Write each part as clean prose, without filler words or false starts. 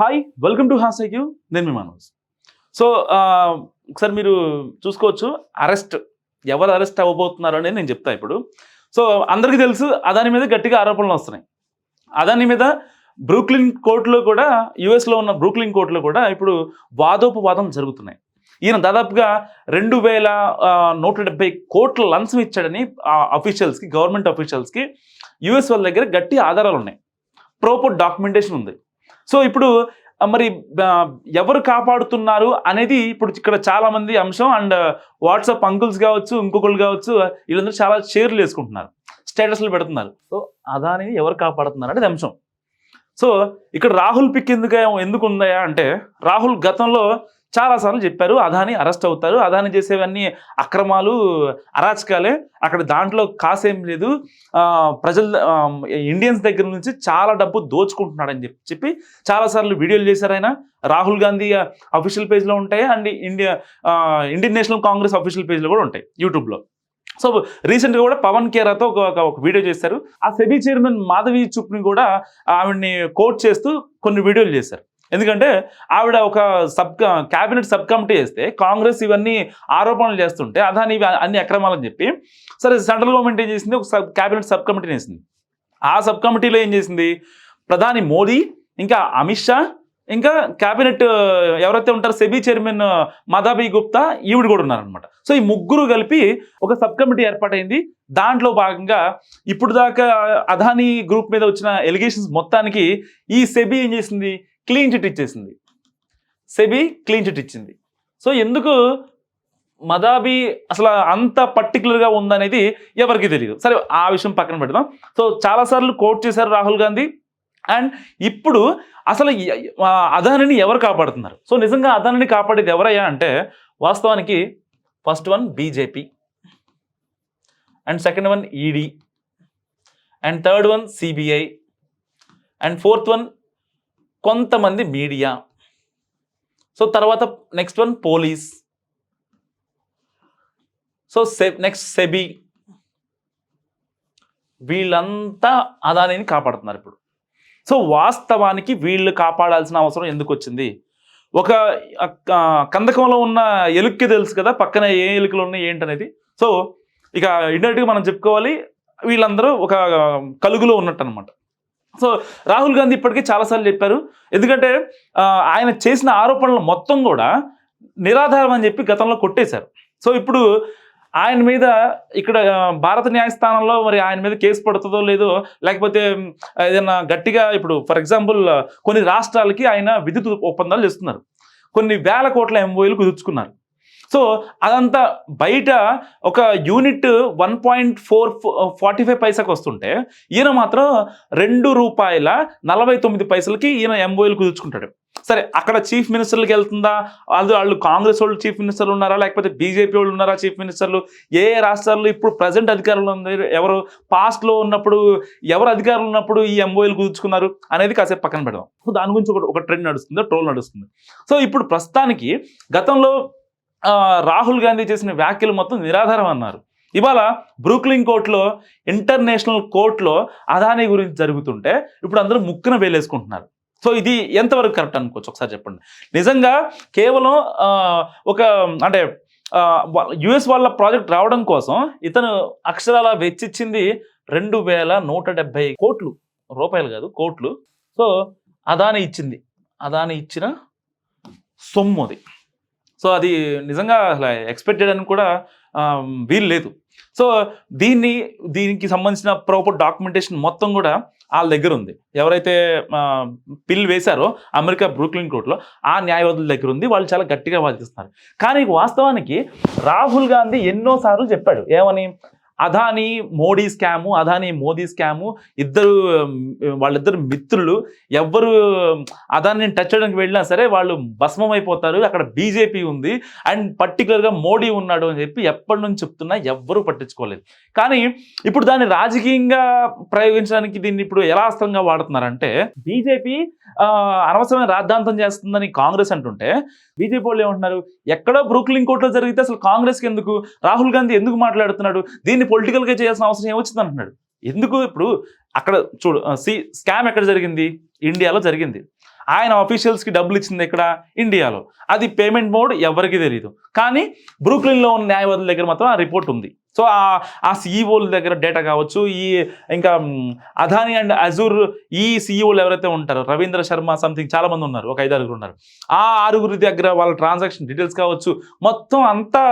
Hi welcome to హాస్టైక్యూ నేను మీ Manoj. So ఒకసారి మీరు చూసుకోవచ్చు ఎవరు అరెస్ట్ అవ్వబోతున్నారు అనేది నేను చెప్తా ఇప్పుడు. సో అందరికీ తెలుసు అదాని మీద గట్టిగా ఆరోపణలు వస్తున్నాయి. అదాని మీద బ్రూక్లిన్ కోర్టులో కూడా యుఎస్లో ఉన్న బ్రూక్లిన్ కోర్టులో కూడా ఇప్పుడు వాదోపవాదం జరుగుతున్నాయి. ఈయన దాదాపుగా 2170 కోట్ల లంచం ఇచ్చాడని అఫీషియల్స్కి, గవర్నమెంట్ అఫీషియల్స్కి యుఎస్ వాళ్ళ దగ్గర గట్టి ఆధారాలు ఉన్నాయి, ప్రాపర్ డాక్యుమెంటేషన్ ఉంది. సో ఇప్పుడు మరి ఎవరు కాపాడుతున్నారు అనేది ఇప్పుడు ఇక్కడ చాలామంది అంశం. అండ్ వాట్సాప్ అంకుల్స్ కావచ్చు, ఇంకొకరు కావచ్చు, వీళ్ళందరూ చాలా షేర్లు వేసుకుంటున్నారు, స్టేటస్లు పెడుతున్నారు. సో అదానిని ఎవరు కాపాడుతున్నారు అనేది అంశం. సో ఇక్కడ రాహుల్ పిక్ ఎందుకు ఉందా అంటే, రాహుల్ గతంలో చాలాసార్లు చెప్పారు అదాని అరెస్ట్ అవుతారు, అదాని చేసేవన్నీ అక్రమాలు, అరాచకాలే, అక్కడ దాంట్లో కాసేం లేదు, ఇండియన్స్ దగ్గర నుంచి చాలా డబ్బు దోచుకుంటున్నాడని చెప్పి చాలాసార్లు వీడియోలు చేశారు ఆయన. రాహుల్ గాంధీ అఫీషియల్ పేజ్లో ఉంటాయి, and Indian national Congress official పేజ్లో కూడా ఉంటాయి యూట్యూబ్లో. సో రీసెంట్గా కూడా పవన్ కేరాతో ఒక వీడియో చేశారు. ఆ సెబీ చైర్మన్ మాధవి చుప్ని కూడా ఆవిడ్ని కోట్ చేస్తూ కొన్ని వీడియోలు చేశారు. ఎందుకంటే ఆవిడ ఒక క్యాబినెట్ సబ్ కమిటీ వేస్తే కాంగ్రెస్ ఇవన్నీ ఆరోపణలు చేస్తుంటే అదాని అన్ని అక్రమాలని చెప్పి, సరే సెంట్రల్ గవర్నమెంట్ ఏం చేసింది, ఒక క్యాబినెట్ సబ్ కమిటీని వేసింది. ఆ సబ్ కమిటీలో ఏం చేసింది, ప్రధాని మోదీ, ఇంకా అమిత్ షా, ఇంకా క్యాబినెట్ ఎవరైతే ఉంటారో సెబీ చైర్మన్ మాధవి గుప్తా, ఈవిడ కూడా ఉన్నారనమాట. సో ఈ ముగ్గురు కలిపి ఒక సబ్ కమిటీ ఏర్పాటైంది. దాంట్లో భాగంగా ఇప్పుడు దాకా అదాని గ్రూప్ మీద వచ్చిన ఎలిగేషన్స్ మొత్తానికి ఈ సెబీ ఏం చేసింది, క్లీన్ చిట్ ఇచ్చేసింది. సెబీ క్లీన్ చిట్ ఇచ్చింది. సో ఎందుకు మదాబీ అసలు అంత పర్టికులర్గా ఉందనేది ఎవరికి తెలియదు. సరే ఆ విషయం పక్కన పెడదాం. సో చాలాసార్లు కోట్ చేశారు రాహుల్ గాంధీ. అండ్ ఇప్పుడు అసలు అదానిని ఎవరు కాపాడుతున్నారు? సో నిజంగా అదానిని కాపాడేది ఎవరయ్యా అంటే, వాస్తవానికి first one BJP, and second one ED, and third one CBI, and fourth one కొంతమంది మీడియా. సో తర్వాత next one police. So next SEBI. వీళ్ళంతా అదానిని కాపాడుతున్నారు ఇప్పుడు. సో వాస్తవానికి వీళ్ళు కాపాడాల్సిన అవసరం ఎందుకు వచ్చింది? ఒక కందకంలో ఉన్న ఎలుక్కి తెలుసు కదా పక్కన ఏ ఎలుకలు ఉన్నాయి ఏంటనేది. సో ఇక ఇండైరెక్ట్గా మనం చెప్పుకోవాలి, వీళ్ళందరూ ఒక కలుగులో ఉన్నట్టు అనమాట. సో రాహుల్ గాంధీ ఇప్పటికీ చాలాసార్లు చెప్పారు, ఎందుకంటే ఆయన చేసిన ఆరోపణలు మొత్తం కూడా నిరాధారం అని చెప్పి గతంలో కొట్టేశారు. సో ఇప్పుడు ఆయన మీద ఇక్కడ భారత న్యాయస్థానంలో మరి ఆయన మీద కేసు పడుతుందో లేదో, లేకపోతే ఏదైనా గట్టిగా ఇప్పుడు ఫర్ ఎగ్జాంపుల్ కొన్ని రాష్ట్రాలకి ఆయన విద్యుత్ ఒప్పందాలు చేస్తున్నారు, కొన్ని వేల కోట్ల ఎంఓయూలు కుదుర్చుకున్నారు. సో అదంతా బయట ఒక యూనిట్ 1.45 పైసకు వస్తుంటే ఈయన మాత్రం ₹2.49 ఈయన ఎంఓయూలు కుదుర్చుకుంటాడు. సరే అక్కడ చీఫ్ మినిస్టర్లకు వెళ్తుందా, వాళ్ళు కాంగ్రెస్ వాళ్ళు చీఫ్ మినిస్టర్లు ఉన్నారా, లేకపోతే బీజేపీ వాళ్ళు ఉన్నారా చీఫ్ మినిస్టర్లు? ఏ రాష్ట్రాల్లో ఇప్పుడు ప్రజెంట్ అధికారంలో ఉంది, ఎవరు పాస్ట్లో ఉన్నప్పుడు, ఎవరు అధికారంలో ఉన్నప్పుడు ఈ ఎంఓయూలు కుదుర్చుకున్నారు అనేది కాసేపు పక్కన పెడదాం. సో దాని గురించి ఒక ట్రెండ్ నడుస్తుంది, ట్రోల్ నడుస్తుంది. సో ఇప్పుడు ప్రస్తుతానికి గతంలో రాహుల్ గాంధీ చేసిన వ్యాఖ్యలు మొత్తం నిరాధారం అన్నారు. ఇవాళ బ్రూక్లిన్ కోర్టులో, ఇంటర్నేషనల్ కోర్టులో అదాని గురించి జరుగుతుంటే ఇప్పుడు అందరూ ముక్కున వేలేసుకుంటున్నారు. సో ఇది ఎంతవరకు కరెక్ట్ అనుకోవచ్చు ఒకసారి చెప్పండి. నిజంగా కేవలం ఒక అంటే యుఎస్ వాళ్ళ ప్రాజెక్ట్ రావడం కోసం ఇతను అక్షరాల వెచ్చిచ్చింది 2170 కోట్లు, రూపాయలు కాదు కోట్లు. సో అదాని ఇచ్చిన సొమ్ము అది. సో అది నిజంగా అసలు ఎక్స్పెక్టెడ్ అని కూడా వీలు లేదు. సో దీనికి సంబంధించిన ప్రాపర్ డాక్యుమెంటేషన్ మొత్తం కూడా వాళ్ళ దగ్గర ఉంది. ఎవరైతే పిల్ వేశారో అమెరికా బ్రూక్లిన్ కోర్టులో ఆ న్యాయవాదుల దగ్గర ఉంది. వాళ్ళు చాలా గట్టిగా వాదిస్తున్నారు. కానీ వాస్తవానికి రాహుల్ గాంధీ ఎన్నోసార్లు చెప్పాడు, ఏమని, అదాని మోడీ స్కాము, వాళ్ళిద్దరు మిత్రులు, ఎవ్వరు అదాని టచ్ చేయడానికి వెళ్ళినా సరే వాళ్ళు భస్మం అయిపోతారు, అక్కడ బీజేపీ ఉంది అండ్ పర్టికులర్గా మోడీ ఉన్నాడు అని చెప్పి ఎప్పటి నుంచి చెప్తున్నా ఎవ్వరూ పట్టించుకోలేదు. కానీ ఇప్పుడు దాన్ని రాజకీయంగా ప్రయోగించడానికి దీన్ని ఇప్పుడు ఎలా అస్త్రంగా వాడుతున్నారంటే, బీజేపీ అనవసరమైన రాద్ధాంతం చేస్తుందని కాంగ్రెస్ అంటుంటే బీజేపీ వాళ్ళు ఏమంటున్నారు, ఎక్కడో బ్రూక్లిన్ కోర్టులో జరిగితే అసలు కాంగ్రెస్కి ఎందుకు, రాహుల్ గాంధీ ఎందుకు మాట్లాడుతున్నాడు, దీన్ని పొలిటికల్గా చేయాల్సిన అవసరం ఏమొచ్చింది అంటున్నాడు. ఎందుకు? ఇప్పుడు అక్కడ చూడు, స్కామ్ ఎక్కడ జరిగింది, ఇండియాలో జరిగింది. ఆయన ఆఫీషియల్స్కి డబ్బులు ఇచ్చింది ఇక్కడ ఇండియాలో. అది పేమెంట్ మోడ్ ఎవరికి తెలియదు. కానీ బ్రూక్లిన్లో ఉన్న న్యాయవాదుల దగ్గర మాత్రం ఆ రిపోర్ట్ ఉంది. సో ఆ సీఈఓల దగ్గర డేటా కావచ్చు, ఇంకా అదానీ అండ్ అజూర్ ఈ సీఈఓలు ఎవరైతే ఉంటారో, రవీంద్ర శర్మ సంథింగ్ చాలా మంది ఉన్నారు, ఒక 5-6 ఉన్నారు. ఆ 6 దగ్గర వాళ్ళ ట్రాన్సాక్షన్ డీటెయిల్స్ కావచ్చు, మొత్తం అంతా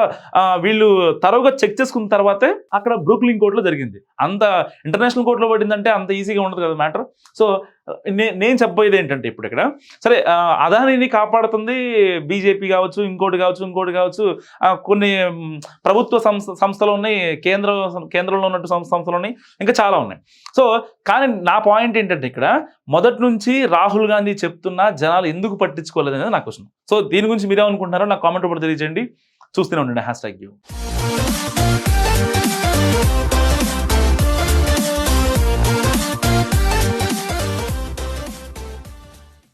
వీళ్ళు తరువుగా చెక్ చేసుకున్న తర్వాతే అక్కడ బ్రూక్లిన్ కోర్టులో జరిగింది. అంత ఇంటర్నేషనల్ కోర్టులో పడిందంటే అంత ఈజీగా ఉండదు కదా మ్యాటర్. సో నేను చెప్పబోయేది ఏంటంటే ఇప్పుడు ఇక్కడ సరే అదానీని కాపాడుతుంది బీజేపీ కావచ్చు, ఇంకోటి కావచ్చు, కొన్ని ప్రభుత్వ సంస్థలు ఉన్నాయి, కేంద్రంలో ఉన్నట్టు సంస్థలు ఉన్నాయి, ఇంకా చాలా ఉన్నాయి. సో కానీ నా పాయింట్ ఏంటంటే ఇక్కడ మొదటి నుంచి రాహుల్ గాంధీ చెప్తున్నా జనాలు ఎందుకు పట్టించుకోలేదు అనేది నా క్వశ్చన్. సో దీని గురించి మీరేమనుకుంటున్నారో నాకు కామెంట్ కూడా తెలియజేయండి. చూస్తూనే ఉండండి #you.